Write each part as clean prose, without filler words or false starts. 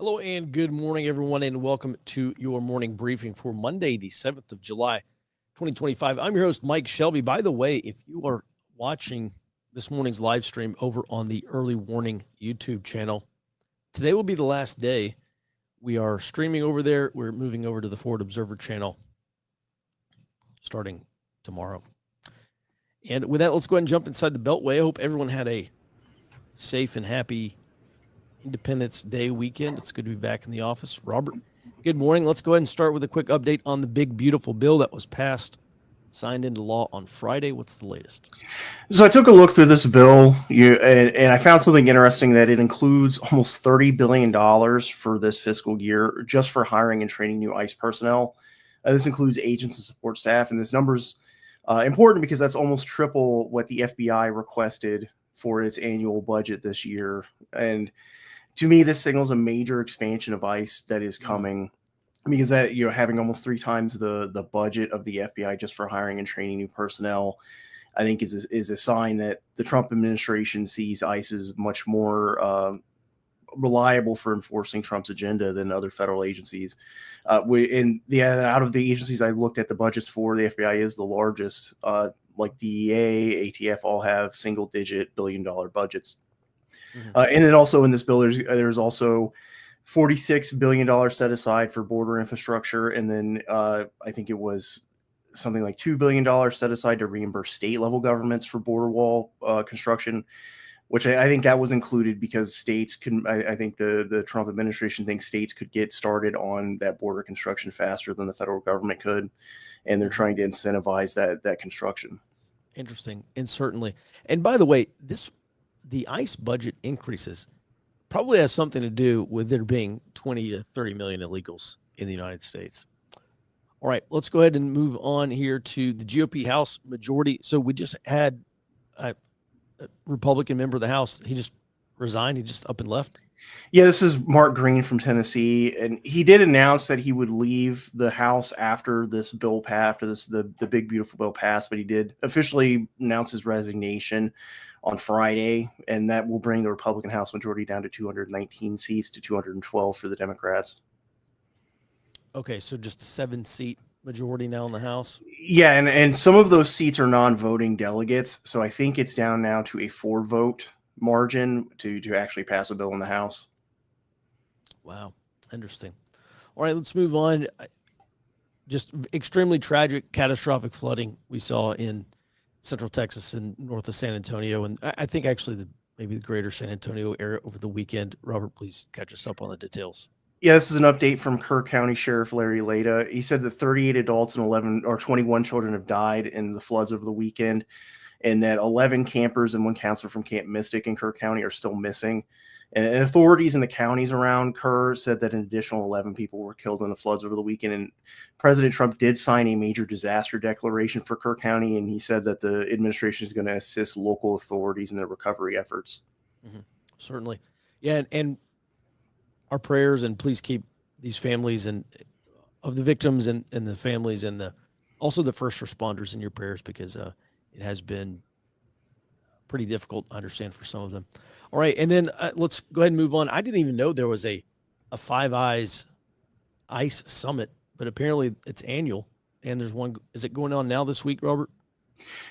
Hello and good morning, everyone, and welcome to your morning briefing for Monday, the 7th of July, 2025. I'm your host, Mike Shelby. By the way, if you are watching this morning's live stream over on the Early Warning YouTube channel, today will be the last day. We are streaming over there. We're moving over to the Forward Observer channel starting tomorrow. And with that, let's go ahead and jump inside the Beltway. I hope everyone had a safe and happy Independence Day weekend. It's good to be back in the office. Robert, good morning. Let's go ahead and start with a quick update on the big, beautiful bill that was passed, signed into law on Friday. What's the latest? So I took a look through this bill, and I found something interesting that it includes almost $30 billion for this fiscal year just for hiring and training new ICE personnel. This includes agents and support staff, and this number's important because that's almost triple what the FBI requested for its annual budget this year. And to me, this signals a major expansion of ICE that is coming, because that having almost 3 times the budget of the FBI just for hiring and training new personnel, I think is a sign that the Trump administration sees ICE as much more reliable for enforcing Trump's agenda than other federal agencies. Out of the agencies I looked at the budgets for, the FBI is the largest. Like DEA, ATF all have single-digit billion-dollar budgets. And then also in this bill, there's also $46 billion set aside for border infrastructure, and then I think it was something like $2 billion set aside to reimburse state-level governments for border wall construction, which I think that was included because states can. I think the Trump administration thinks states could get started on that border construction faster than the federal government could, and they're trying to incentivize that construction. Interesting, and certainly. And by the way, the ICE budget increases probably has something to do with there being 20 to 30 million illegals in the United States. All right, let's go ahead and move on here to the GOP House majority. So we just had a Republican member of the House. He just resigned. He just up and left. Yeah, this is Mark Green from Tennessee, and he did announce that he would leave the House after this bill passed, after the big beautiful bill passed. But he did officially announce his resignation on Friday, and that will bring the Republican House majority down to 219 seats to 212 for the Democrats. Okay, so just a 7-seat majority now in the House. Yeah, and some of those seats are non-voting delegates, so I think it's down now to a 4-vote margin to actually pass a bill in the House. Wow, interesting. All right, let's move on. Just extremely tragic, catastrophic flooding we saw in Central Texas and north of San Antonio, and I think actually maybe the greater San Antonio area over the weekend. Robert, please catch us up on the details. Yeah, this is an update from Kerr County Sheriff Larry Leda. He said that 38 adults and 21 children have died in the floods over the weekend, and that 11 campers and 1 counselor from Camp Mystic in Kerr County are still missing. And authorities in the counties around Kerr said that an additional 11 people were killed in the floods over the weekend. And President Trump did sign a major disaster declaration for Kerr County, and he said that the administration is going to assist local authorities in their recovery efforts. Certainly. Yeah, and our prayers, and please keep these families and of the victims and the families and also the first responders in your prayers, because it has been pretty difficult, I understand, for some of them. All right, and then let's go ahead and move on. I didn't even know there was a Five Eyes ICE summit, but apparently it's annual, and there's one. Is it going on now this week, Robert?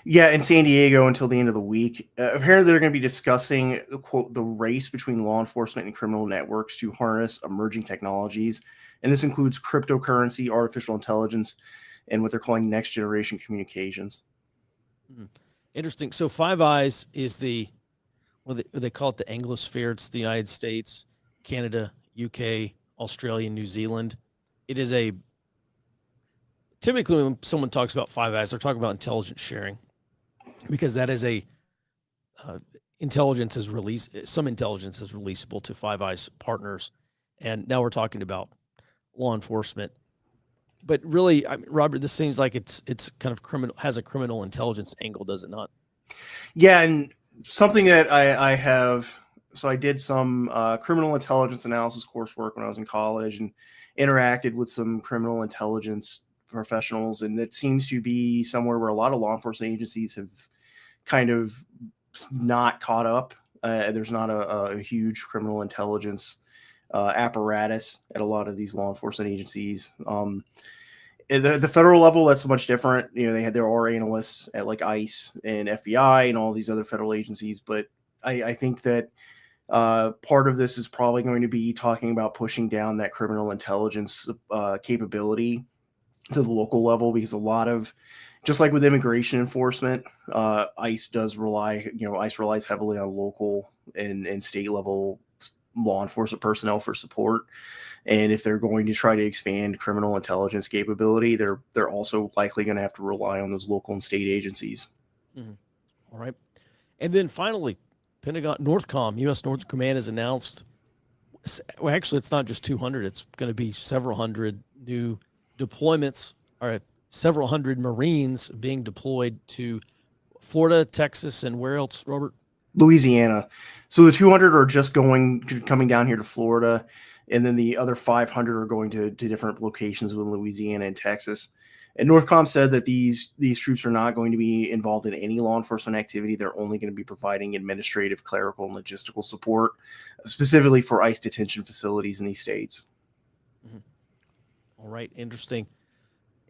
Yeah, in San Diego until the end of the week. Apparently they're going to be discussing, quote, the race between law enforcement and criminal networks to harness emerging technologies, and this includes cryptocurrency, artificial intelligence, and what they're calling next generation communications. Interesting. So Five Eyes is they call it the Anglosphere. It's the United States, Canada, UK, Australia, New Zealand. It is typically when someone talks about Five Eyes, they're talking about intelligence sharing, because that is some intelligence is releasable to Five Eyes partners. And now we're talking about law enforcement. But really, Robert, this seems like it's kind of has a criminal intelligence angle, does it not? Yeah, and something that I have, so I did some criminal intelligence analysis coursework when I was in college and interacted with some criminal intelligence professionals, and that seems to be somewhere where a lot of law enforcement agencies have kind of not caught up. There's not a huge criminal intelligence apparatus at a lot of these law enforcement agencies. At the federal level, that's much different. There are analysts at like ICE and FBI and all these other federal agencies. But I think that part of this is probably going to be talking about pushing down that criminal intelligence capability to the local level, because a lot of, just like with immigration enforcement, ICE relies heavily on local and state level law enforcement personnel for support. And if they're going to try to expand criminal intelligence capability, they're also likely going to have to rely on those local and state agencies. Mm-hmm. All right. And then finally, Pentagon, NORTHCOM, U.S. North Command has announced, well, actually, it's not just 200. It's going to be several hundred new deployments, or several hundred Marines being deployed to Florida, Texas, and where else, Robert? Louisiana. So the 200 are just coming down here to Florida, and then the other 500 are going to different locations within Louisiana and Texas. And NORTHCOM said that these troops are not going to be involved in any law enforcement activity. They're only going to be providing administrative, clerical, and logistical support, specifically for ICE detention facilities in these states. Mm-hmm. All right, interesting.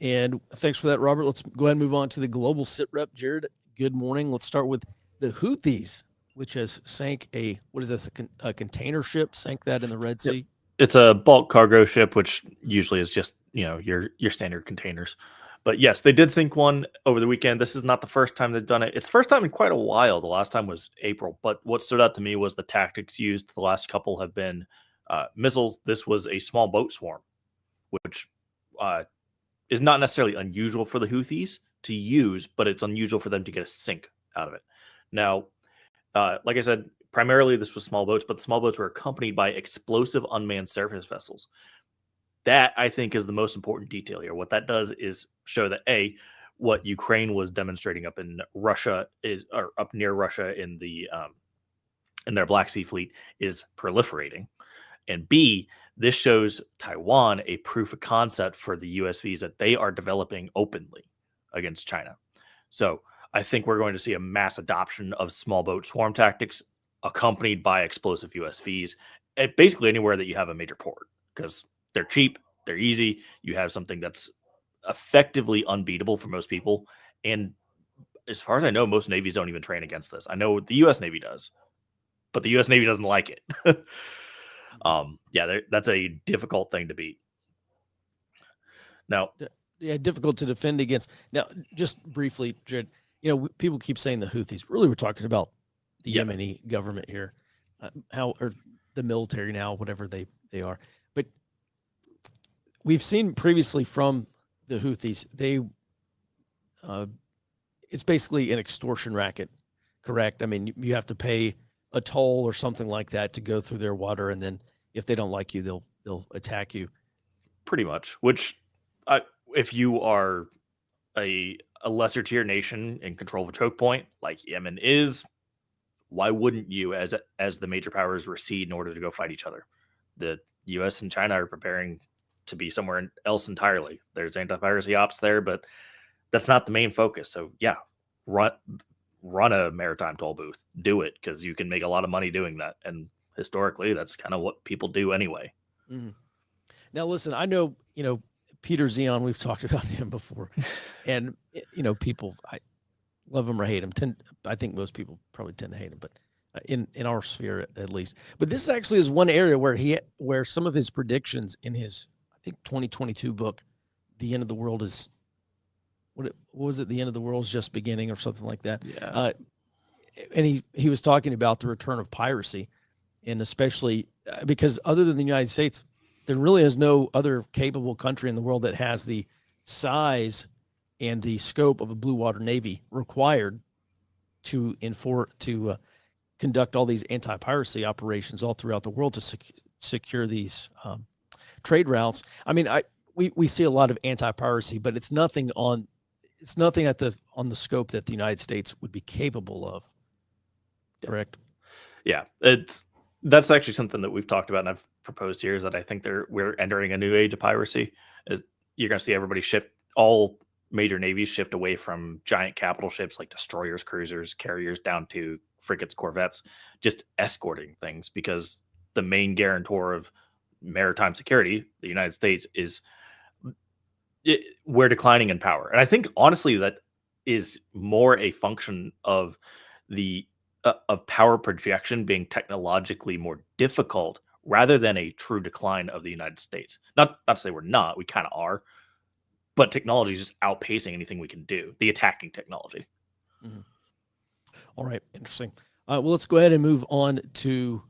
And thanks for that, Robert. Let's go ahead and move on to the global sit rep. Jared, good morning. Let's start with the Houthis, which has sank a container ship, sank that in the Red Sea. Yep. It's a bulk cargo ship, which usually is just, your standard containers. But yes, they did sink one over the weekend. This is not the first time they've done it. It's the first time in quite a while. The last time was April. But what stood out to me was the tactics used. The last couple have been missiles. This was a small boat swarm, which is not necessarily unusual for the Houthis to use, but it's unusual for them to get a sink out of it. Now, like I said, primarily this was small boats, but the small boats were accompanied by explosive unmanned surface vessels. That, I think, is the most important detail here. What that does is show that what Ukraine was demonstrating up in Russia or up near Russia in their Black Sea fleet is proliferating, and B, this shows Taiwan a proof of concept for the USVs that they are developing openly against China. So I think we're going to see a mass adoption of small boat swarm tactics accompanied by explosive USVs at basically anywhere that you have a major port, because they're cheap, they're easy. You have something that's effectively unbeatable for most people. And as far as I know, most navies don't even train against this. I know the U.S. Navy does, but the U.S. Navy doesn't like it. That's a difficult thing to beat. Now, difficult to defend against. Now, just briefly, Jared, people keep saying the Houthis. Really, we're talking about the Yemeni government here, or the military now, whatever they are. But we've seen previously from the Houthis, it's basically an extortion racket, correct? I mean, you have to pay a toll or something like that to go through their water, and then if they don't like you, they'll attack you. Pretty much. Which, if you are a lesser tier nation in control of a choke point like Yemen is, why wouldn't you, as the major powers recede in order to go fight each other? The U.S. and China are preparing to be somewhere else entirely. There's anti-piracy ops there, but that's not the main focus. So yeah, run a maritime toll booth. Do it, because you can make a lot of money doing that. And historically, that's kind of what people do anyway. Mm-hmm. Now, listen, I know, Peter Zion, we've talked about him before. And, people, I love him or hate him. I think most people probably tend to hate him, but in our sphere at least. But this actually is one area where some of his predictions in his, I think, 2022 book, The End of the World is, what was it? The End of the World is Just Beginning, or something like that. Yeah. And he was talking about the return of piracy, and especially because other than the United States, there really is no other capable country in the world that has the size and the scope of a blue water navy required to conduct all these anti-piracy operations all throughout the world to secure these trade routes. I mean, we see a lot of anti-piracy, but it's nothing on the scope that the United States would be capable of. Correct? Yeah, that's actually something that we've talked about, and I've proposed here, is that I think we're entering a new age of piracy. Is you're going to see everybody all major navies shift away from giant capital ships like destroyers, cruisers, carriers, down to frigates, corvettes, just escorting things, because the main guarantor of maritime security, the United States, we're declining in power. And I think honestly that is more a function of the of power projection being technologically more difficult rather than a true decline of the United States. Not to say we're not, we kind of are, but technology is just outpacing anything we can do, the attacking technology. Mm-hmm. All right, interesting. Well, let's go ahead and move on to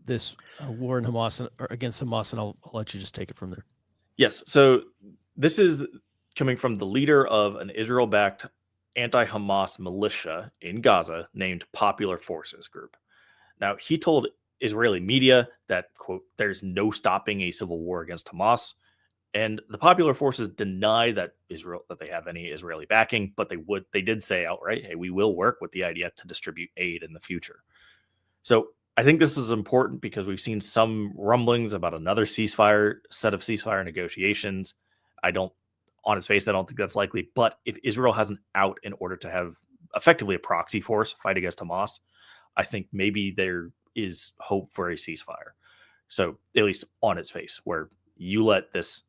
this war in Hamas or against Hamas, and I'll let you just take it from there. Yes, so this is coming from the leader of an Israel-backed anti-Hamas militia in Gaza named Popular Forces Group. Now, he told Israeli media that, quote, there's no stopping a civil war against Hamas. And the Popular Forces deny that they have any Israeli backing, but they did say outright, hey, we will work with the IDF to distribute aid in the future. So I think this is important because we've seen some rumblings about another set of ceasefire negotiations. On its face, I don't think that's likely. But if Israel has an out in order to have effectively a proxy force fight against Hamas, I think maybe there is hope for a ceasefire. So at least on its face, where you let this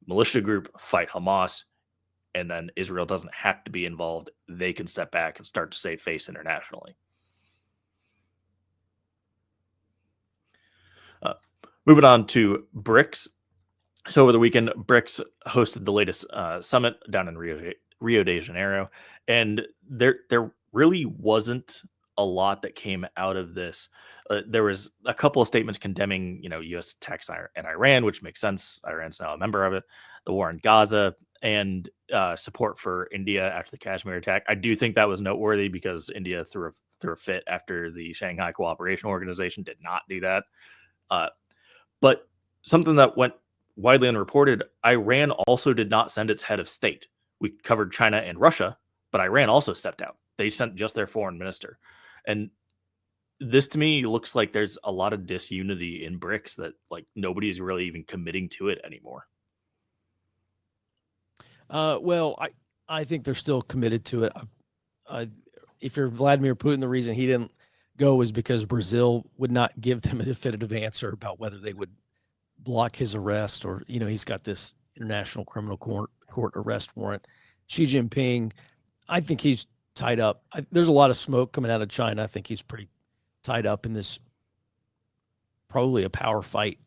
militia group fight Hamas, and then Israel doesn't have to be involved. They can step back and start to save face internationally. Moving on to BRICS. So over the weekend, BRICS hosted the latest summit down in Rio de Janeiro, and there really wasn't a lot that came out of this. There was a couple of statements condemning, U.S. attacks in Iran, which makes sense. Iran's now a member of it. The war in Gaza and support for India after the Kashmir attack. I do think that was noteworthy because India threw a fit after the Shanghai Cooperation Organization did not do that. But something that went widely unreported, Iran also did not send its head of state. We covered China and Russia, but Iran also stepped out. They sent just their foreign minister. And this to me looks like there's a lot of disunity in BRICS that nobody's really even committing to it anymore. Well, I think they're still committed to it. If you're Vladimir Putin, the reason he didn't go was because Brazil would not give them a definitive answer about whether they would block his arrest or, he's got this International Criminal Court arrest warrant. Xi Jinping, I think he's tied up. There's a lot of smoke coming out of China. I think he's pretty tied up in this, probably a power fight.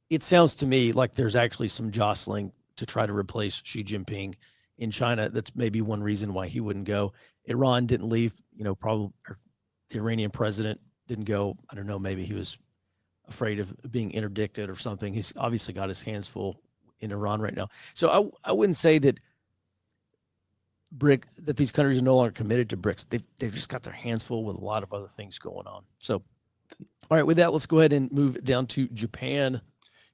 It sounds to me like there's actually some jostling to try to replace Xi Jinping in China. That's maybe one reason why he wouldn't go. Iran didn't leave, probably the Iranian president didn't go. I don't know, maybe he was afraid of being interdicted or something. He's obviously got his hands full in Iran right now. So I wouldn't say that that these countries are no longer committed to BRICS. They've just got their hands full with a lot of other things going on. So, all right, with that, let's go ahead and move down to Japan.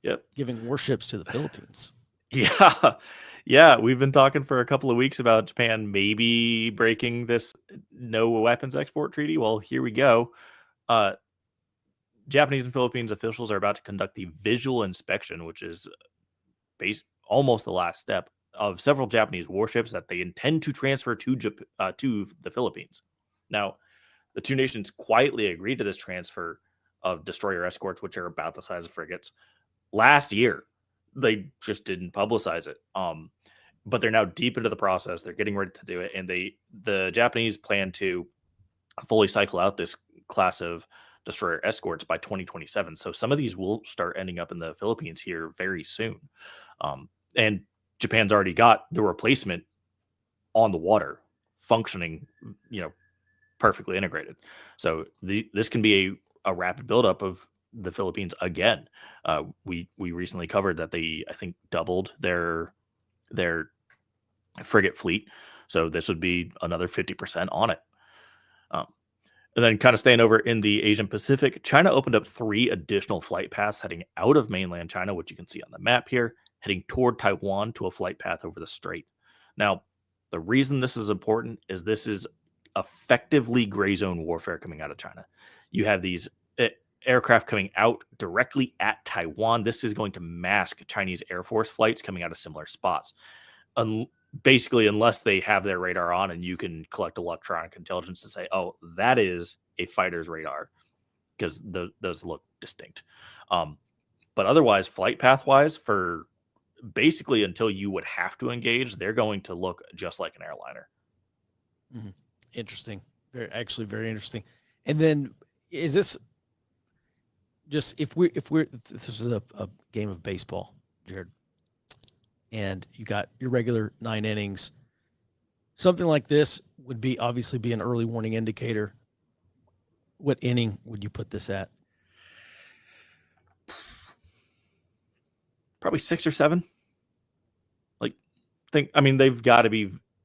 Yep. Giving warships to the Philippines. Yeah. We've been talking for a couple of weeks about Japan maybe breaking this no weapons export treaty. Well, here we go. Japanese and Philippines officials are about to conduct the visual inspection, which is almost the last step of several Japanese warships that they intend to transfer to the Philippines. Now, the two nations quietly agreed to this transfer of destroyer escorts, which are about the size of frigates, last year. They just didn't publicize it. But they're now deep into the process. They're getting ready to do it. And the Japanese plan to fully cycle out this class of destroyer escorts by 2027. So some of these will start ending up in the Philippines here very soon. And Japan's already got the replacement on the water functioning, perfectly integrated. So this can be a rapid buildup of the Philippines again. We recently covered that they, I think, doubled their frigate fleet. So this would be another 50% on it. And then kind of staying over in the Asian Pacific, China opened up 3 additional flight paths heading out of mainland China, which you can see on the map here, heading toward Taiwan to a flight path over the strait. Now, the reason this is important is this is effectively gray zone warfare coming out of China. You have these aircraft coming out directly at Taiwan. This is going to mask Chinese Air Force flights coming out of similar spots. Basically, unless they have their radar on and you can collect electronic intelligence to say, oh, that is a fighter's radar, because those look distinct. But otherwise, flight path wise, for basically until you would have to engage, they're going to look just like an airliner. Mhm. Interesting. Very interesting. And then is this just if this is a game of baseball, Jared, and you got your regular 9 innings, something like this would be obviously be an early warning indicator. What inning would you put this at? Probably 6 or 7.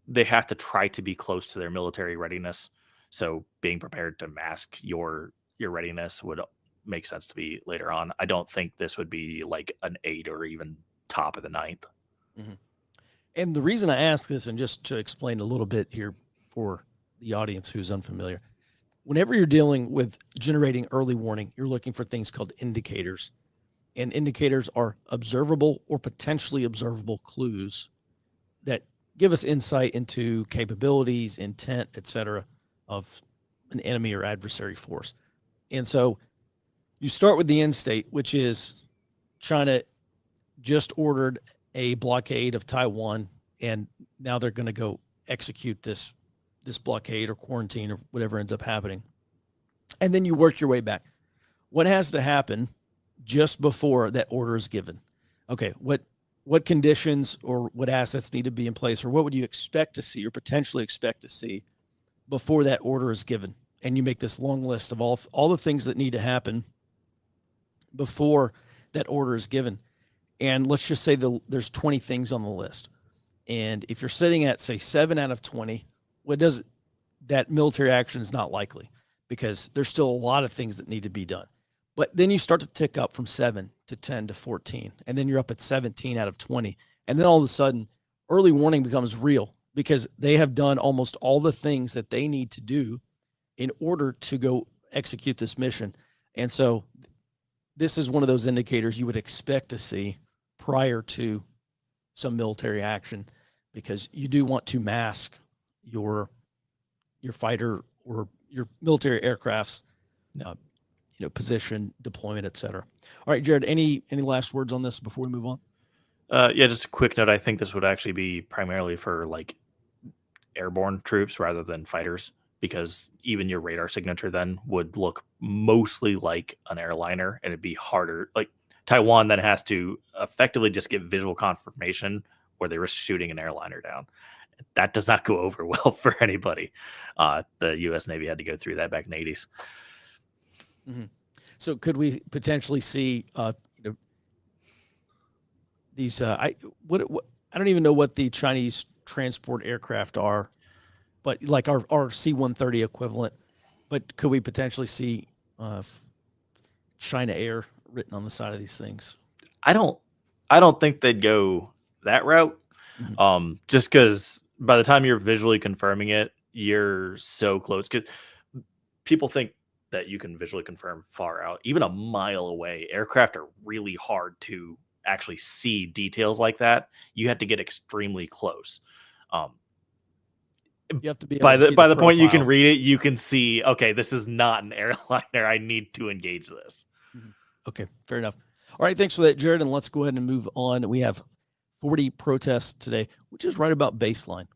They have to try to be close to their military readiness. So being prepared to mask your readiness would make sense to be later on. I don't think this would be like an 8 or even top of the 9th. Mm-hmm. And the reason I ask this, and just to explain a little bit here for the audience who's unfamiliar, whenever you're dealing with generating early warning, you're looking for things called indicators. And indicators are observable or potentially observable clues that give us insight into capabilities, intent, etc., of an enemy or adversary force. And so you start with the end state, which is China just ordered a blockade of Taiwan, and now they're going to go execute this blockade or quarantine or whatever ends up happening. And then you work your way back. What has to happen just before that order is given? Okay, what conditions or what assets need to be in place, or what would you expect to see or potentially expect to see before that order is given? And you make this long list of all the things that need to happen before that order is given. And let's just say there's 20 things on the list. And if you're sitting at, say, 7 out of 20, that military action is not likely, because there's still a lot of things that need to be done. But then you start to tick up from 7 to 10 to 14, and then you're up at 17 out of 20. And then all of a sudden, early warning becomes real, because they have done almost all the things that they need to do in order to go execute this mission. And so this is one of those indicators you would expect to see prior to some military action, because you do want to mask your fighter or your military aircraft's position, deployment, etc. All right, Jared, any last words on this before we move on? Yeah, just a quick note. I think this would actually be primarily for like airborne troops rather than fighters, because even your radar signature then would look mostly like an airliner, and it'd be harder. Like Taiwan then has to effectively just get visual confirmation where they were shooting an airliner down. That does not go over well for anybody. The U.S. Navy had to go through that back in the 80s. Mm-hmm. So could we potentially see these? I don't even know what the Chinese transport aircraft are, but like our C-130 equivalent. But could we potentially see China Air written on the side of these things? I don't think they'd go that route. Mm-hmm. Just because by the time you're visually confirming it, you're so close. Because people think that you can visually confirm far out, even a mile away. Aircraft are really hard to actually see details like that. You have to get extremely close. You have to be by the point you can read it, you can see, okay, this is not an airliner. I need to engage this. Mm-hmm. Okay, fair enough. All right, thanks for that, Jared. And let's go ahead and move on. We have 40 protests today, which is right about baseline.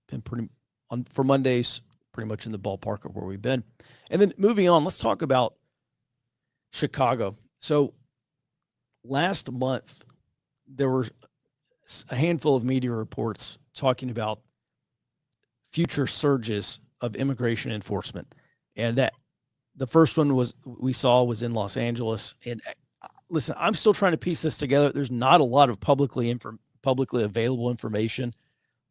Been pretty on for Mondays, pretty much in the ballpark of where we've been. And then moving on, let's talk about Chicago. So last month, there were a handful of media reports talking about future surges of immigration enforcement. And that the first one we saw was in Los Angeles. And listen, I'm still trying to piece this together. There's not a lot of publicly available information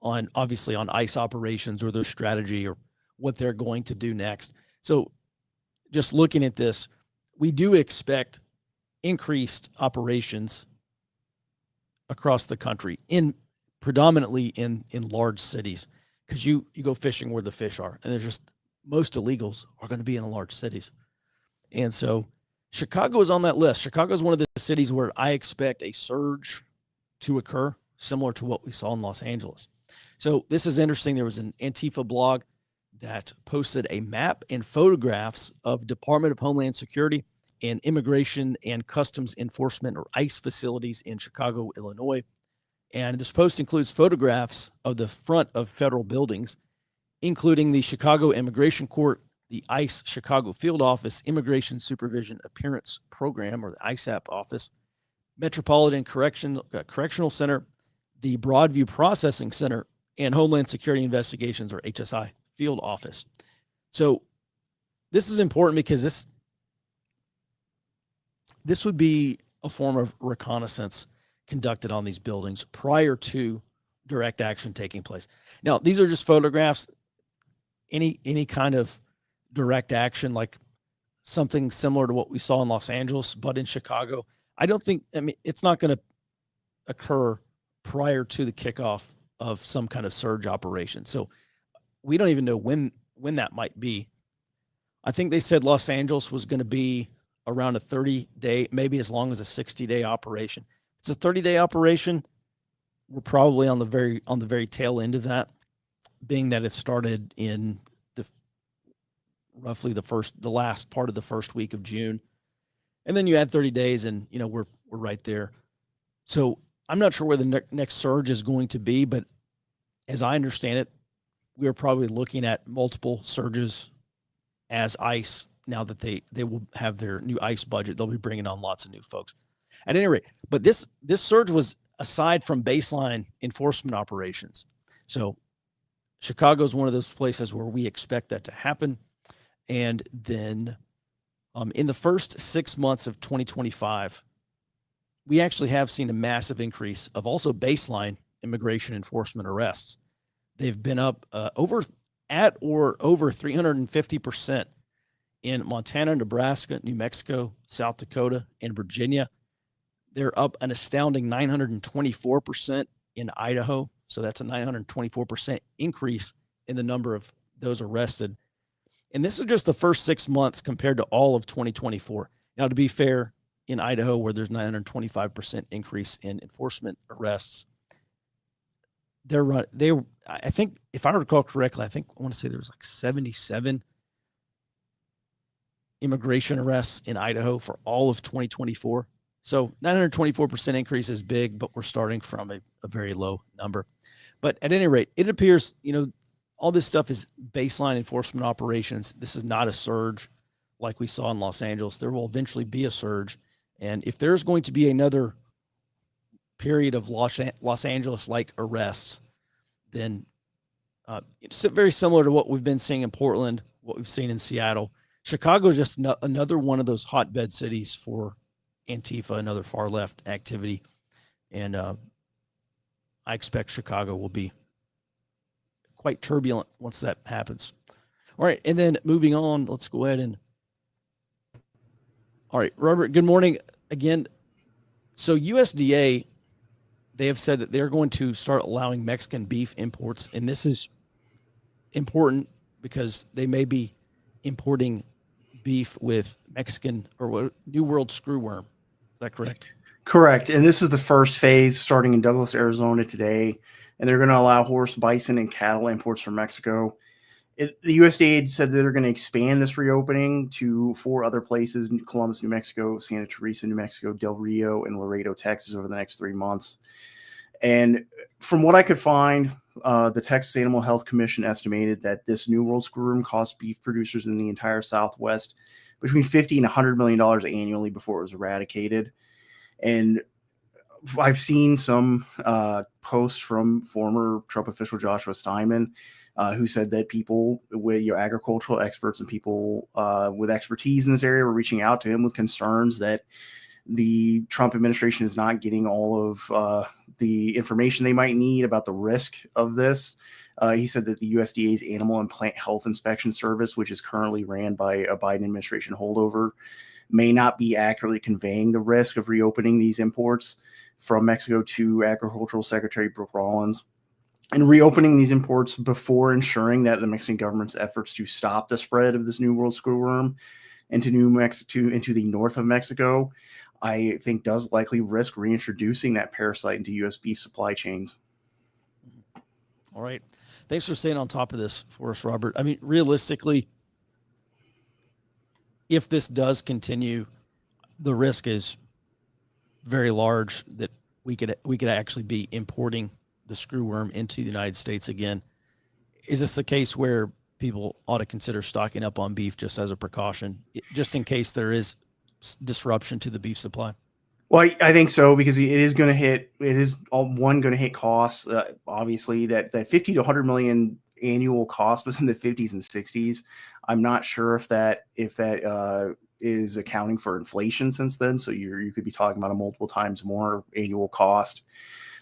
on ICE operations or their strategy or what they're going to do next. So just looking at this, we do expect increased operations across the country, predominantly in large cities, because you go fishing where the fish are, and there's just most illegals are going to be in the large cities. And so Chicago is on that list. Chicago is one of the cities where I expect a surge to occur, similar to what we saw in Los Angeles. So this is interesting. There was an Antifa blog that posted a map and photographs of Department of Homeland Security and Immigration and Customs Enforcement, or ICE, facilities in Chicago, Illinois. And this post includes photographs of the front of federal buildings, including the Chicago Immigration Court, the ICE Chicago Field Office, Immigration Supervision Appearance Program, or the ISAP office, Metropolitan Correctional Center, the Broadview Processing Center, and Homeland Security Investigations, or HSI, field office. So this is important because this would be a form of reconnaissance conducted on these buildings prior to direct action taking place. Now, these are just photographs. Any kind of direct action, like something similar to what we saw in Los Angeles, but in Chicago, I mean, it's not going to occur prior to the kickoff of some kind of surge operation. So we don't even know when that might be. I think they said Los Angeles was going to be around a 30-day, maybe as long as a 60-day operation. It's a 30-day operation. We're probably on the very tail end of that, being that it started in roughly the last part of the first week of June. And then you add 30 days and, we're right there. So I'm not sure where the next surge is going to be, but as I understand it, we're probably looking at multiple surges as ICE. Now that they will have their new ICE budget, they'll be bringing on lots of new folks. At any rate, but this surge was aside from baseline enforcement operations. So Chicago is one of those places where we expect that to happen. And then in the first 6 months of 2025, we actually have seen a massive increase of also baseline immigration enforcement arrests. They've been up over 350% in Montana, Nebraska, New Mexico, South Dakota, and Virginia. They're up an astounding 924% in Idaho. So that's a 924% increase in the number of those arrested. And this is just the first 6 months compared to all of 2024. Now, to be fair, in Idaho, where there's 925% increase in enforcement arrests, I think, if I recall correctly, I want to say there was like 77 immigration arrests in Idaho for all of 2024. So 924% increase is big, but we're starting from a very low number. But at any rate, it appears, all this stuff is baseline enforcement operations. This is not a surge like we saw in Los Angeles. There will eventually be a surge. And if there's going to be another period of Los Angeles-like arrests, then it's very similar to what we've been seeing in Portland, what we've seen in Seattle. Chicago is just another one of those hotbed cities for Antifa, another far left activity. And I expect Chicago will be quite turbulent once that happens. All right. And then moving on, let's go ahead all right, Robert, good morning again. So USDA, they have said that they're going to start allowing Mexican beef imports. And this is important because they may be importing beef with Mexican or New World screwworm. Is that correct? Correct. And this is the first phase starting in Douglas, Arizona today. And they're going to allow horse, bison, and cattle imports from Mexico. The USDA said that they're going to expand this reopening to 4 other places: Columbus, New Mexico, Santa Teresa, New Mexico, Del Rio, and Laredo, Texas, over the next 3 months. And from what I could find, the Texas Animal Health Commission estimated that this New World screwworm cost beef producers in the entire Southwest between $50 and $100 million annually before it was eradicated. And I've seen some posts from former Trump official Joshua Steinman, who said that people with agricultural experts and people with expertise in this area were reaching out to him with concerns that the Trump administration is not getting all of the information they might need about the risk of this. He said that the USDA's Animal and Plant Health Inspection Service, which is currently ran by a Biden administration holdover, may not be accurately conveying the risk of reopening these imports from Mexico to Agricultural Secretary Brooke Rollins. And reopening these imports before ensuring that the Mexican government's efforts to stop the spread of this New World screwworm into the north of Mexico, I think does likely risk reintroducing that parasite into U.S. beef supply chains. All right. Thanks for staying on top of this for us, Robert. I mean, realistically, if this does continue, the risk is very large that we could actually be importing the screwworm into the United States again. Is this a case where people ought to consider stocking up on beef just as a precaution, just in case there is disruption to the beef supply? Well, I think so, because it is going to hit. It is going to hit costs. Obviously, that 50 to 100 million annual cost was in the 50s and 60s. I'm not sure if that is accounting for inflation since then. So you could be talking about a multiple times more annual cost,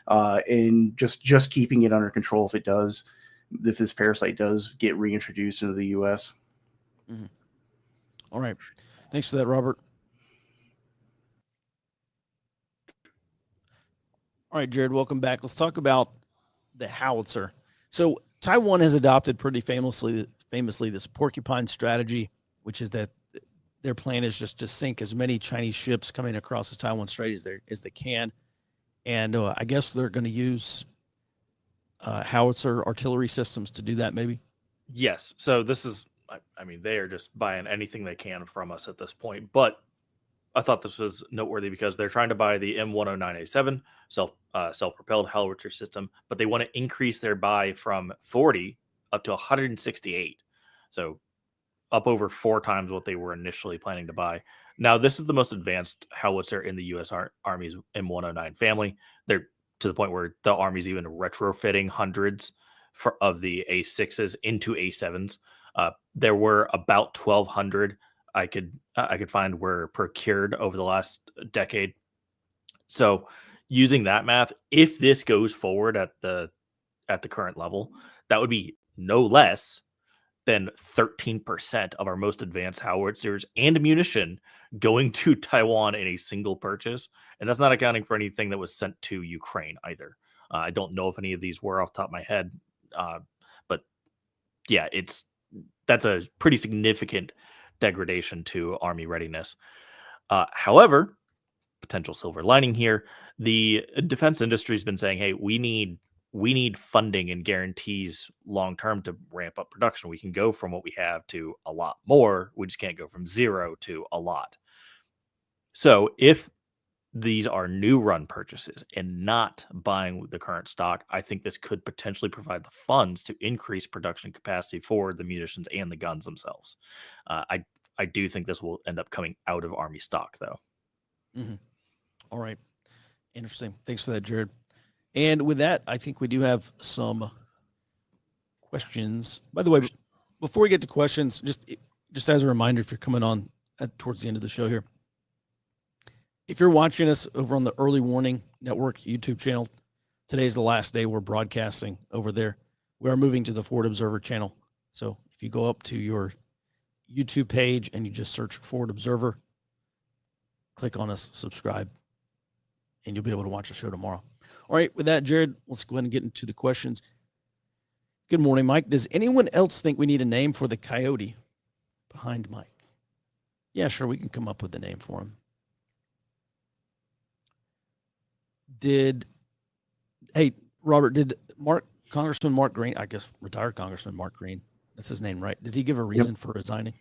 and just keeping it under control if this parasite does get reintroduced into the U.S. Mm-hmm. All right, thanks for that, Robert. All right, Jared, welcome back. Let's talk about the howitzer. So Taiwan has adopted pretty famously this porcupine strategy, which is that their plan is just to sink as many Chinese ships coming across the Taiwan Strait as they can. And I guess they're going to use howitzer artillery systems to do that, maybe? Yes. So this is, I mean, they are just buying anything they can from us at this point. But I thought this was noteworthy because they're trying to buy the M109A7 self-propelled howitzer system, but they want to increase their buy from 40 up to 168. So up over 4 times what they were initially planning to buy. Now, this is the most advanced howitzer in the U.S. Army's M109 family. They're to the point where the Army's even retrofitting hundreds of the A6s into A7s. There were about 1,200 I could find were procured over the last decade. So using that math, if this goes forward at the current level, that would be no less than 13% of our most advanced howitzers and ammunition going to Taiwan in a single purchase. And that's not accounting for anything that was sent to Ukraine either. I don't know if any of these were off the top of my head. But yeah, that's a pretty significant degradation to Army readiness. However, potential silver lining here, the defense industry has been saying, hey, we need funding and guarantees long term to ramp up production. We can go from what we have to a lot more. We just can't go from 0 to a lot. So if these are new run purchases and not buying the current stock, I think this could potentially provide the funds to increase production capacity for the munitions and the guns themselves. I do think this will end up coming out of Army stock, though. Mm-hmm. All right. Interesting. Thanks for that, Jared. And with that, I think we do have some questions. By the way, before we get to questions, just as a reminder, if you're coming on towards the end of the show here, if you're watching us over on the Early Warning Network YouTube channel, today's the last day we're broadcasting over there. We are moving to the Forward Observer channel. So if you go up to your YouTube page and you just search Forward Observer, click on us, subscribe, and you'll be able to watch the show tomorrow. All right, with that, Jared, let's go ahead and get into the questions. Good morning, Mike. Does anyone else think we need a name for the coyote behind Mike? Yeah, sure, we can come up with a name for him. Robert, did Congressman Mark Green, I guess retired Congressman Mark Green, that's his name, right? Did he give a reason for resigning?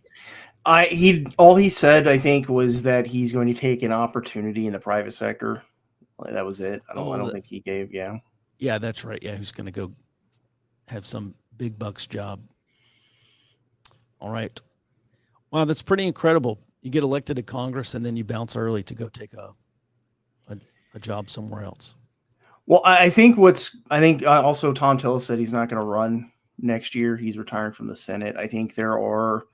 All he said, I think, was that he's going to take an opportunity in the private sector. That was it. I don't think he gave. Yeah. Yeah, that's right. Yeah, he's going to go have some big bucks job. All right. Wow, that's pretty incredible. You get elected to Congress and then you bounce early to go take a job somewhere else. Well, I think also Tom Tillis said he's not going to run next year. He's retiring from the Senate. I think there are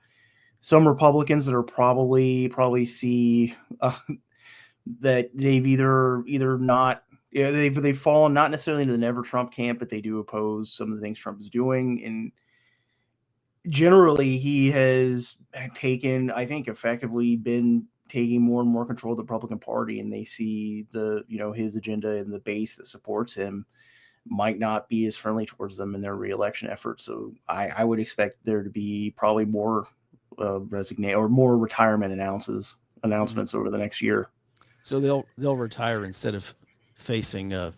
some Republicans that are probably see that they've either not, they've fallen not necessarily into the never Trump camp, but they do oppose some of the things Trump is doing. And generally he has taken, I think, effectively been taking more and more control of the Republican Party, and they see his agenda and the base that supports him might not be as friendly towards them in their reelection efforts. So I would expect there to be probably more resignation or more retirement announcements over the next year. So they'll retire instead of facing a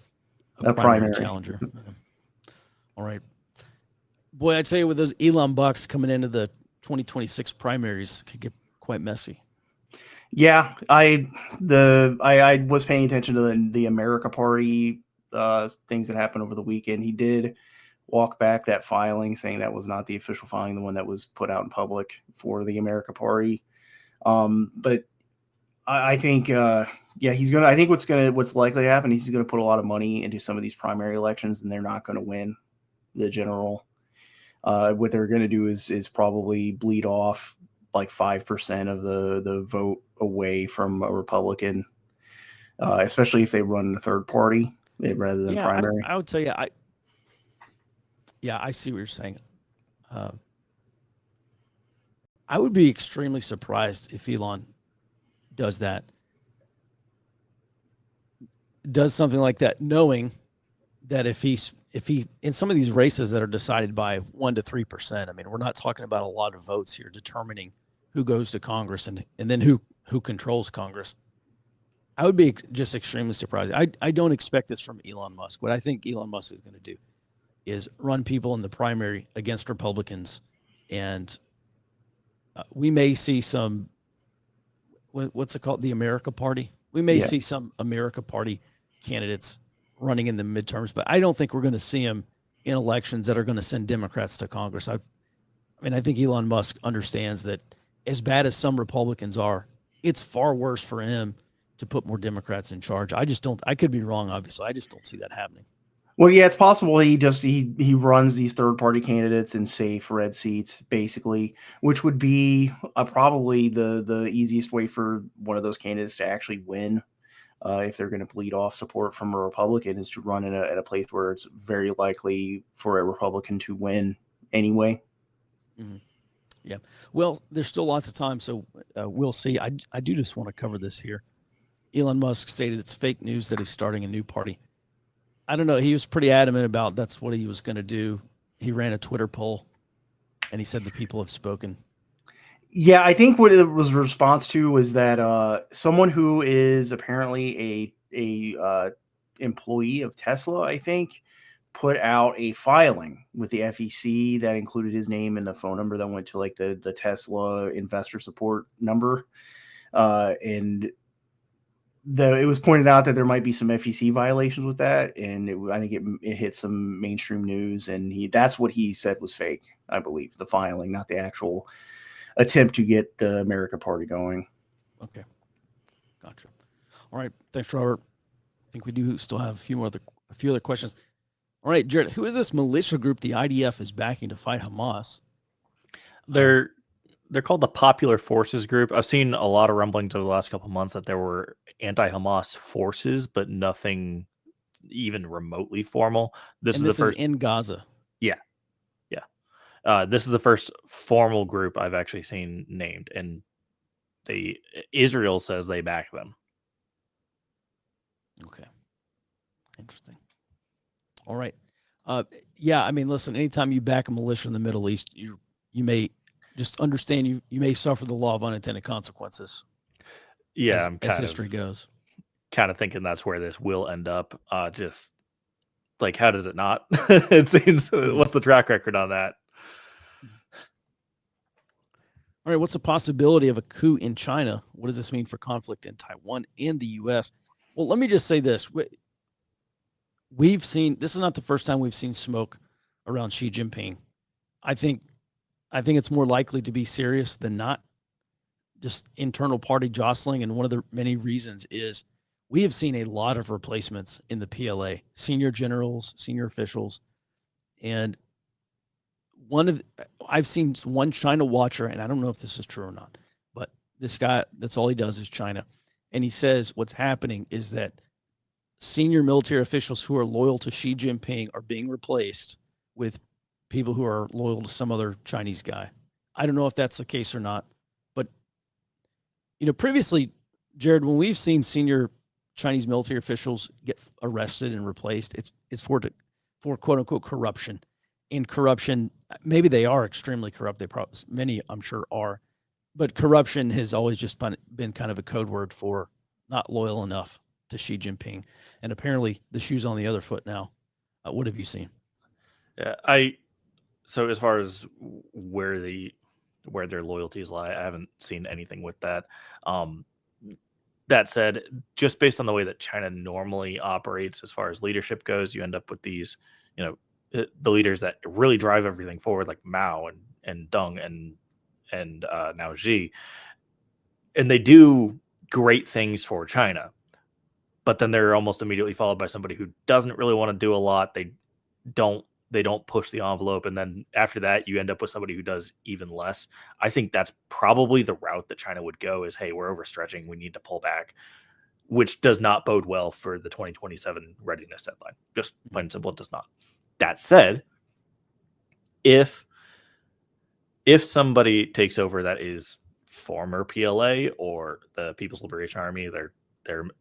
primary challenger. All right. Boy, I'd say with those Elon bucks coming into the 2026 primaries, it could get quite messy. Yeah, I was paying attention to the America Party things that happened over the weekend. He did walk back that filing, saying that was not the official filing, the one that was put out in public for the America Party. But I think, yeah, he's gonna. I think what's likely to happen is he's gonna put a lot of money into some of these primary elections, and they're not going to win the general. What they're going to do is probably bleed off like 5% of the vote away from a Republican, especially if they run a third party rather than primary. I would tell you, I see what you're saying. I would be extremely surprised if Elon does something like that, knowing that if he in some of these races that are decided by 1 to 3%, I mean, we're not talking about a lot of votes here determining who goes to Congress and then who controls Congress. I would be just extremely surprised. I don't expect this from Elon Musk. What I think Elon Musk is going to do is run people in the primary against Republicans, and we may see some, what's it called, the America Party. We may see some America Party candidates running in the midterms, but I don't think we're going to see them in elections that are going to send Democrats to Congress. I think Elon Musk understands that as bad as some Republicans are, it's far worse for him to put more Democrats in charge. I could be wrong, obviously. I just don't see that happening. Well, yeah, it's possible he runs these third party candidates in safe red seats, basically, which would be probably the easiest way for one of those candidates to actually win. If they're going to bleed off support from a Republican, is to run in a place where it's very likely for a Republican to win anyway. Mm-hmm. Yeah. Well, there's still lots of time, so we'll see. I do just want to cover this here. Elon Musk stated it's fake news that he's starting a new party. I don't know. He was pretty adamant about that's what he was going to do. He ran a Twitter poll, and he said the people have spoken. Yeah, I think what it was a response to was that someone who is apparently a employee of Tesla, I think, put out a filing with the FEC that included his name and the phone number that went to like the Tesla investor support number, and it was pointed out that there might be some FEC violations with that, and I think it hit some mainstream news, and that's what he said was fake. I believe the filing, not the actual attempt to get the America Party going. Okay, gotcha. All right, thanks, Robert. I think we do still have a few other questions. All right, Jared, who is this militia group the IDF is backing to fight Hamas? They're called the Popular Forces Group. I've seen a lot of rumblings over the last couple of months that there were anti-Hamas forces, but nothing even remotely formal. This is in Gaza. Yeah. This is the first formal group I've actually seen named, and Israel says they back them. Okay. Interesting. All right. Yeah, I mean, listen, anytime you back a militia in the Middle East, you may just understand you may suffer the law of unintended consequences. Yeah, as history goes. Kind of thinking that's where this will end up. Just like, how does it not? It seems. What's the track record on that? All right, what's the possibility of a coup in China? What does this mean for conflict in Taiwan and the U.S.? Well, let me just say this. This is not the first time we've seen smoke around Xi Jinping. I think it's more likely to be serious than not. Just internal party jostling, and one of the many reasons is we have seen a lot of replacements in the PLA, senior generals, senior officials, and I've seen one China watcher, and I don't know if this is true or not, but this guy, that's all he does is China. And he says what's happening is that senior military officials who are loyal to Xi Jinping are being replaced with people who are loyal to some other Chinese guy. I don't know if that's the case or not, but previously, Jared, when we've seen senior Chinese military officials get arrested and replaced, it's for quote unquote corruption. In corruption, maybe they are extremely corrupt. Many, I'm sure, are, but corruption has always just been kind of a code word for not loyal enough to Xi Jinping. And apparently, the shoe's on the other foot now. What have you seen? Yeah, so as far as where their loyalties lie, I haven't seen anything with that. that said, just based on the way that China normally operates as far as leadership goes, you end up with these, the leaders that really drive everything forward, like Mao and Deng and now Xi, and they do great things for China, but then they're almost immediately followed by somebody who doesn't really want to do a lot. They don't push the envelope, and then after that you end up with somebody who does even less. I think that's probably the route that China would go, is, hey, we're overstretching, we need to pull back, which does not bode well for the 2027 readiness deadline. Just plain and simple, it does not. That said, if somebody takes over that is former PLA or the People's Liberation Army, their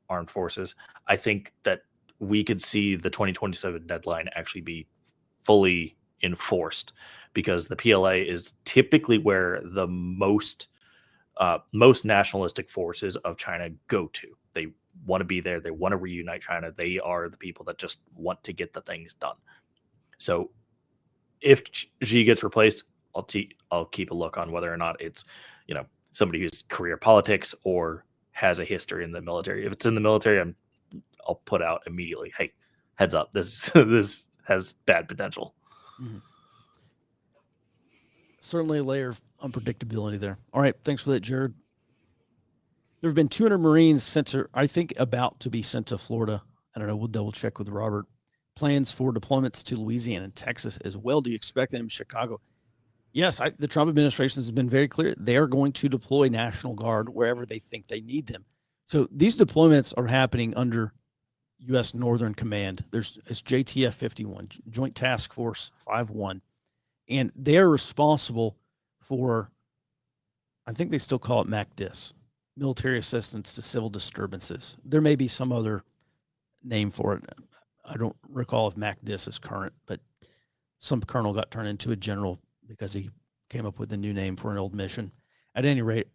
armed forces, I think that we could see the 2027 deadline actually be fully enforced, because the PLA is typically where the most nationalistic forces of China go to. They want to be there. They want to reunite China. They are the people that just want to get the things done. So if Xi gets replaced, I'll keep a look on whether or not it's somebody who's career politics or has a history in the military. If it's in the military, I'll put out immediately, hey, heads up, this has bad potential. Mm-hmm. Certainly a layer of unpredictability there. All right, thanks for that, Jared. There have been 200 Marines sent about to be sent to Florida. I don't know. We'll double check with Robert. Plans for deployments to Louisiana and Texas as well. Do you expect them in Chicago? Yes, the Trump administration has been very clear. They are going to deploy National Guard wherever they think they need them. So these deployments are happening under U.S. Northern Command. It's JTF 51, Joint Task Force 51, and they're responsible for, I think they still call it MACDIS, Military Assistance to Civil Disturbances. There may be some other name for it. I don't recall if MACDIS is current, but some colonel got turned into a general because he came up with a new name for an old mission. At any rate,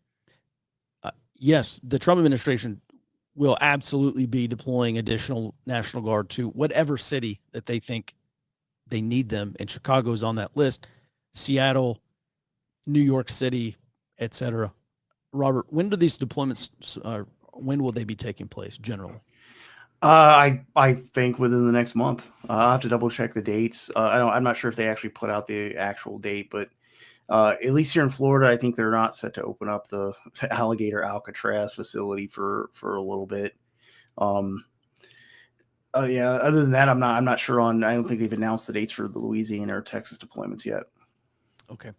yes, the Trump administration will absolutely be deploying additional National Guard to whatever city that they think they need them. And Chicago's on that list, Seattle, New York City, etc. Robert, when do these deployments, when will they be taking place generally? I think within the next month. I'll have to double check the dates. I'm not sure if they actually put out the actual date, but at least here in Florida, I think they're not set to open up the Alligator Alcatraz facility for a little bit. Yeah. Other than that, I'm not sure on. I don't think they've announced the dates for the Louisiana or Texas deployments yet. Okay.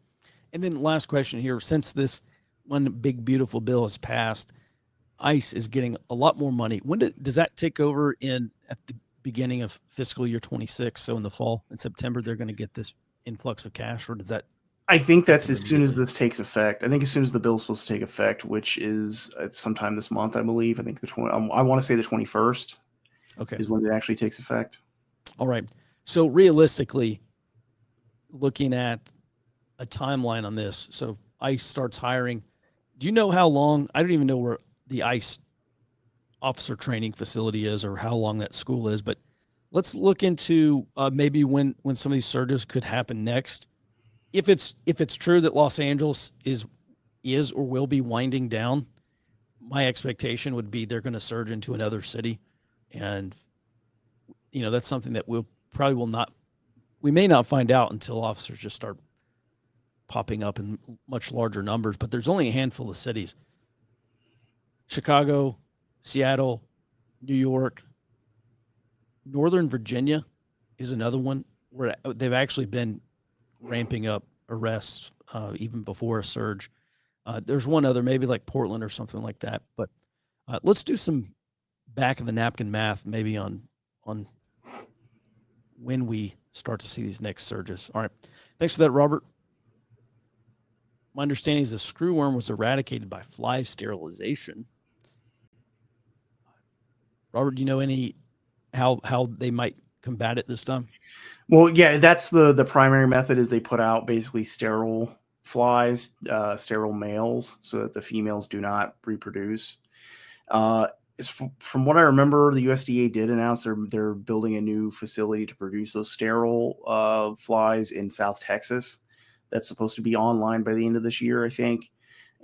And then last question here: since this one big beautiful bill has passed, ICE is getting a lot more money. When does that take over at the beginning of fiscal year 26? So in the fall, in September, they're going to get this influx of cash, or does that? I think that's as soon as this takes effect. I think as soon as the bill is supposed to take effect, which is sometime this month, I believe. I think I want to say the 21st. Okay. Is when it actually takes effect. All right. So realistically, looking at a timeline on this, so ICE starts hiring. Do you know how long? I don't even know where the ICE officer training facility is or how long that school is, but let's look into maybe when some of these surges could happen next. If it's true that Los Angeles is or will be winding down, my expectation would be they're going to surge into another city. And, that's something that we may not find out until officers just start popping up in much larger numbers, but there's only a handful of cities. Chicago, Seattle, New York, Northern Virginia is another one where they've actually been ramping up arrests even before a surge. There's one other, maybe like Portland or something like that. But let's do some back of the napkin math, maybe on when we start to see these next surges. All right. Thanks for that, Robert. My understanding is the screwworm was eradicated by fly sterilization. Robert, do you know how they might combat it this time? Well, yeah, that's the primary method is they put out basically sterile flies, sterile males, so that the females do not reproduce. From what I remember, the USDA did announce they're building a new facility to produce those sterile flies in South Texas. That's supposed to be online by the end of this year, I think.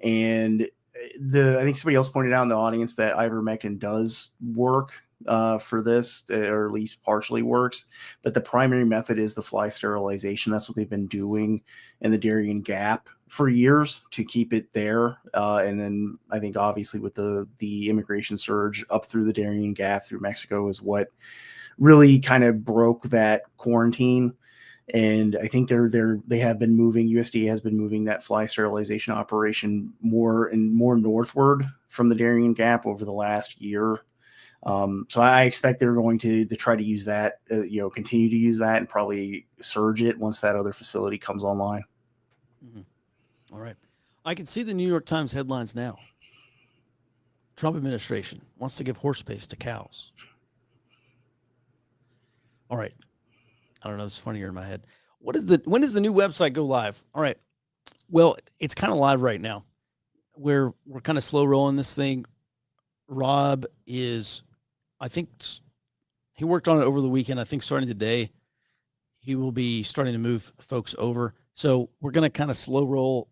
And I think somebody else pointed out in the audience that ivermectin does work for this, or at least partially works, but the primary method is the fly sterilization. That's what they've been doing in the Darien Gap for years to keep it there. And then I think obviously with the immigration surge up through the Darien Gap through Mexico is what really kind of broke that quarantine. And I think they have been moving. USDA has been moving that fly sterilization operation more and more northward from the Darien Gap over the last year. So I expect they're going to try to use that, continue to use that, and probably surge it once that other facility comes online. All right, I can see the New York Times headlines now. Trump administration wants to give horse paste to cows. All right. I don't know. It's funnier in my head. When does the new website go live? All right. Well, it's kind of live right now. We're kind of slow rolling this thing. Rob is, I think he worked on it over the weekend. I think starting today, he will be starting to move folks over. So we're going to kind of slow roll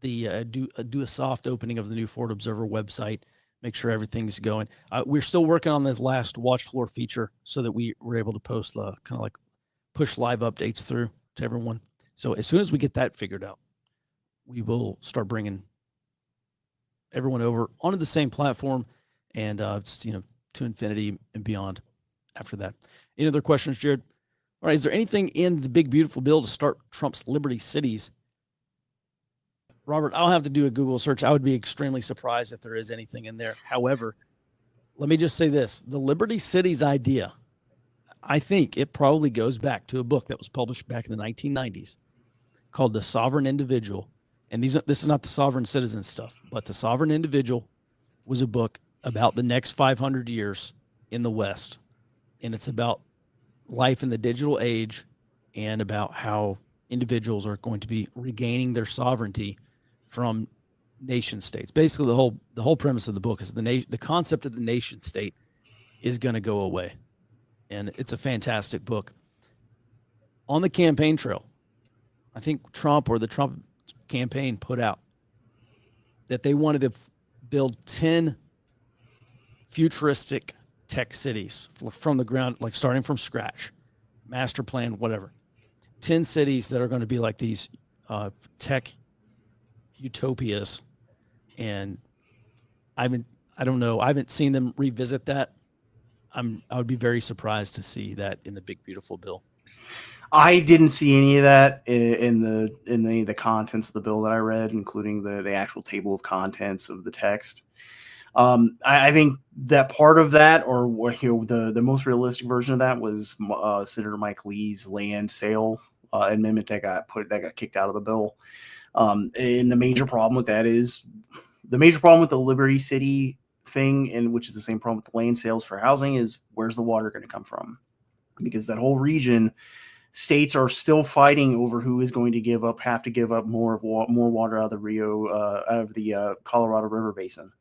do a soft opening of the new Ford Observer website. Make sure everything's going. We're still working on the last watch floor feature so that we were able to post kind of like push live updates through to everyone. So as soon as we get that figured out, we will start bringing everyone over onto the same platform, and it's, to infinity and beyond after that. Any other questions, Jared? All right. Is there anything in the big, beautiful bill to start Trump's Liberty cities? Robert, I'll have to do a Google search. I would be extremely surprised if there is anything in there. However, let me just say this. The Liberty cities idea, I think it probably goes back to a book that was published back in the 1990s called The Sovereign Individual. And this is not the sovereign citizen stuff, but The Sovereign Individual was a book about the next 500 years in the West. And it's about life in the digital age and about how individuals are going to be regaining their sovereignty from nation states. Basically, the whole premise of the book is the concept of the nation state is going to go away. And it's a fantastic book. On the campaign trail, I think Trump or the Trump campaign put out that they wanted to build 10 futuristic tech cities from the ground, like starting from scratch, master plan, whatever. 10 cities that are going to be like these tech utopias. And I don't know. I haven't seen them revisit that. I would be very surprised to see that in the big, beautiful bill. I didn't see any of that in the contents of the bill that I read, including the actual table of contents of the text. I think that part of that, or the most realistic version of that, was Senator Mike Lee's land sale amendment that got kicked out of the bill. And the major problem with that is the Liberty City thing, and which is the same problem with the land sales for housing, is where's the water going to come from? Because that whole region, states are still fighting over who is going to have to give up more water out of the Colorado River Basin.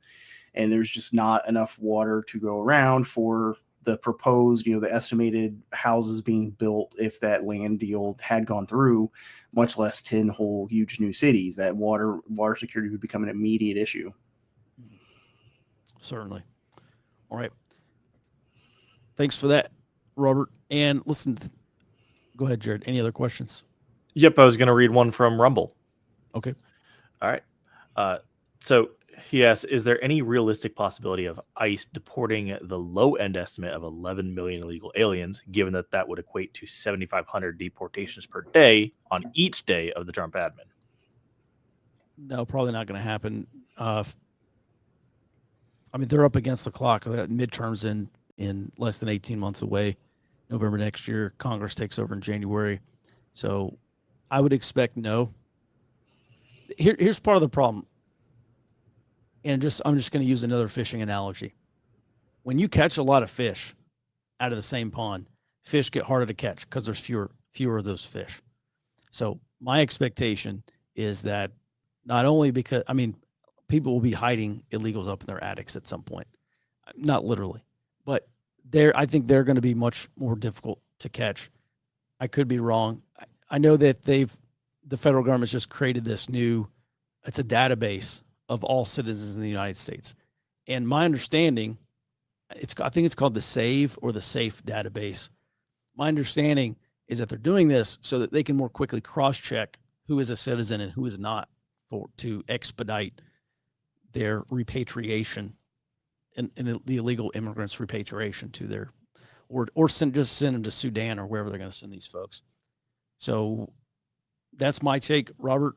And there's just not enough water to go around for the proposed, the estimated houses being built if that land deal had gone through, much less 10 whole huge new cities. That water security would become an immediate issue. Certainly. All right. Thanks for that, Robert. And listen, go ahead, Jared. Any other questions? Yep, I was going to read one from Rumble. Okay. All right. So he asks, is there any realistic possibility of ICE deporting the low-end estimate of 11 million illegal aliens, given that would equate to 7,500 deportations per day on each day of the Trump admin? No, probably not going to happen. They're up against the clock. Midterms in less than 18 months away. November next year, Congress takes over in January. So I would expect no. Here's part of the problem. And I'm just going to use another fishing analogy. When you catch a lot of fish out of the same pond, fish get harder to catch because there's fewer of those fish. So my expectation is that not only because, people will be hiding illegals up in their attics at some point, not literally, but I think they're going to be much more difficult to catch. I could be wrong. I know that the federal government's just created this it's a database of all citizens in the United States. And my understanding, I think it's called the SAVE or the SAFE database. My understanding is that they're doing this so that they can more quickly cross-check who is a citizen and who is not, to expedite their repatriation and the illegal immigrants' repatriation to their, or just send them to Sudan or wherever they're going to send these folks. So that's my take, Robert.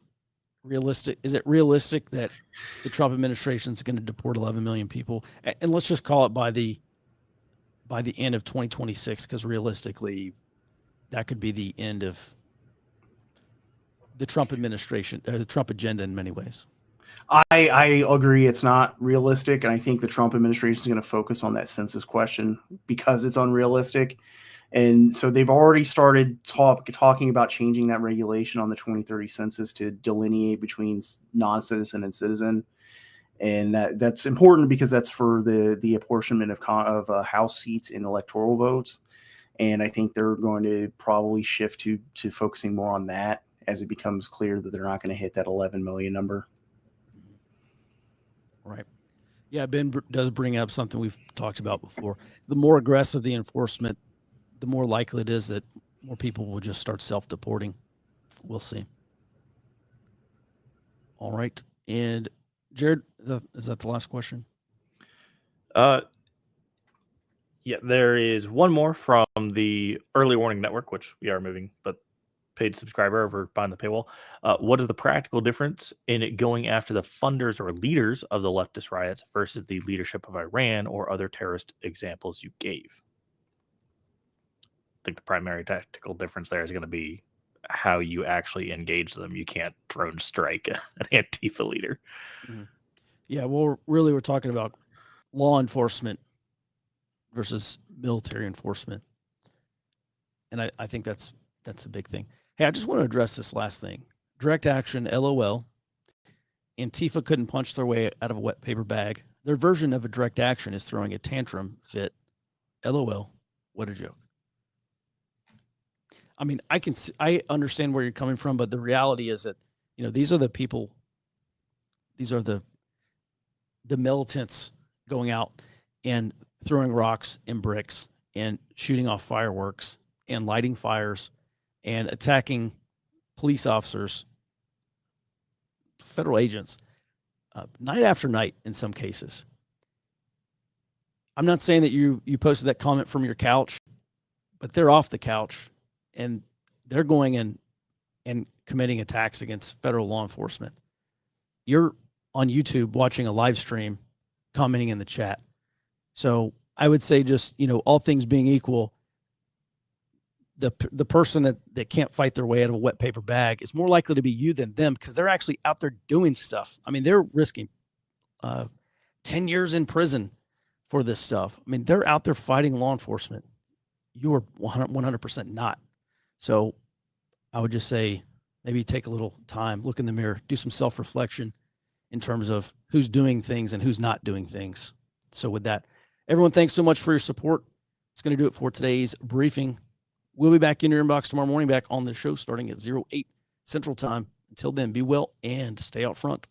Is it realistic that the Trump administration is going to deport 11 million people? And let's just call it by the end of 2026, because realistically, that could be the end of the Trump administration, or the Trump agenda in many ways. I agree it's not realistic, and I think the Trump administration is going to focus on that census question because it's unrealistic. And so they've already started talking about changing that regulation on the 2030 census to delineate between non-citizen and citizen. And that's important because that's for the apportionment of House seats in electoral votes. And I think they're going to probably shift to focusing more on that as it becomes clear that they're not going to hit that 11 million number. Right. Yeah, Ben does bring up something we've talked about before. The more aggressive the enforcement, the more likely it is that more people will just start self-deporting. We'll see. All right. And Jared, is that the last question? Yeah, there is one more from the Early Warning Network, which we are moving, but paid subscriber over behind the paywall. What is the practical difference in it going after the funders or leaders of the leftist riots versus the leadership of Iran or other terrorist examples you gave? I think the primary tactical difference there is going to be how you actually engage them. You can't drone strike an Antifa leader. Mm-hmm. Yeah, well, really, we're talking about law enforcement versus military enforcement. And I think that's a big thing. Hey, I just want to address this last thing. Direct action, LOL. Antifa couldn't punch their way out of a wet paper bag. Their version of a direct action is throwing a tantrum fit. LOL. What a joke. I mean, I understand where you're coming from, but the reality is that, these are the people, these are the militants going out and throwing rocks and bricks and shooting off fireworks and lighting fires and attacking police officers, federal agents, night after night in some cases. I'm not saying that you posted that comment from your couch, but they're off the couch and they're going in and committing attacks against federal law enforcement. You're on YouTube watching a live stream, commenting in the chat. So I would say just, all things being equal, the person that can't fight their way out of a wet paper bag is more likely to be you than them, because they're actually out there doing stuff. I mean, they're risking 10 years in prison for this stuff. I mean, they're out there fighting law enforcement. You are 100% not. So I would just say maybe take a little time, look in the mirror, do some self-reflection in terms of who's doing things and who's not doing things. So with that, everyone, thanks so much for your support. It's going to do it for today's briefing. We'll be back in your inbox tomorrow morning, back on the show starting at 08 Central Time. Until then, be well and stay out front.